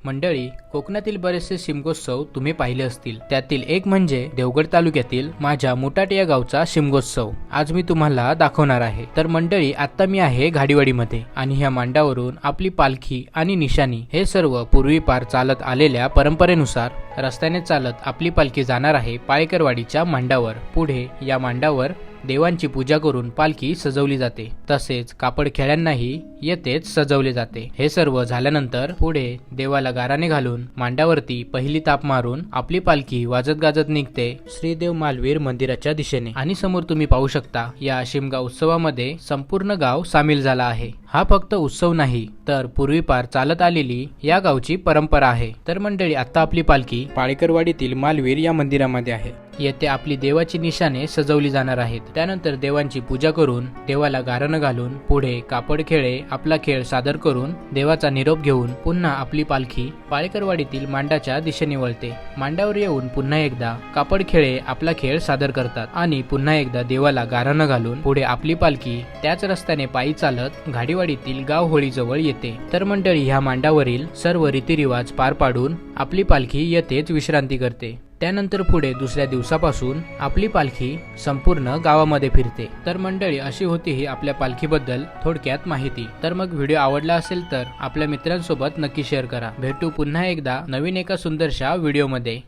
मंडळी, कोकणातील बरेचसे शिमगोत्सव तुम्ही पाहिले असतील. त्यातील एक म्हणजे देवगड तालुक्यातील माझ्या मुटाट या गावचा शिमगोत्सव. आज मी तुम्हाला दाखवणार आहे. तर मंडळी, आता मी आहे घाडीवाडीमध्ये आणि ह्या मांडावरून आपली पालखी आणि निशाणी हे सर्व पूर्वीपार चालत आलेल्या परंपरेनुसार रस्त्याने चालत आपली पालखी जाणार आहे पाळेकरवाडीच्या मांडावर. पुढे या मांडावर देवांची पूजा करून पालखी सजवली जाते. तसेच कापड खेळ्यांनाही येथेच सजवले जाते. हे सर्व झाल्यानंतर पुढे देवाला गाराने घालून मांडावरती पहिली ताप मारून आपली पालखी वाजत गाजत निघते श्रीदेव मालवीर मंदिराच्या दिशेने. आणि समोर तुम्ही पाहू शकता, या शिमगा उत्सवामध्ये संपूर्ण गाव सामील झाला आहे. हा फक्त उत्सव नाही, तर पूर्वीपार चालत आलेली या गावची परंपरा आहे. तर मंडळी, आता आपली पालखी पाळेकरवाडीतील मालवीर या मंदिरामध्ये आहे. येथे आपली देवाची निशाणे सजवली जाणार आहेत. त्यानंतर देवांची पूजा करून देवाला गारणं घालून पुढे कापड खेळे आपला खेळ सादर करून देवाचा निरोप घेऊन पुन्हा आपली पालखी पाळेकरवाडीतील मांडाच्या दिशेने वळते. मांडावर येऊन पुन्हा एकदा कापड खेळे आपला खेळ सादर करतात आणि पुन्हा एकदा देवाला गारणं घालून पुढे आपली पालखी त्याच रस्त्याने पायी चालत घाडीवाडीतील गाव होळीजवळ येते. तर मंडळी, ह्या मांडावरील सर्व रीतिरिवाज पार पाडून आपली पालखी येथेच विश्रांती करते. त्यानंतर पुढे दुसऱ्या दिवसापासून आपली पालखी संपूर्ण गावामध्ये फिरते. तर मंडळी, अशी होती ही आपल्या पालखीबद्दल थोडक्यात माहिती. तर मग व्हिडिओ आवडला असेल तर आपल्या मित्रांसोबत नक्की शेअर करा. भेटू पुन्हा एकदा नवीन एका सुंदरशा व्हिडिओमध्ये.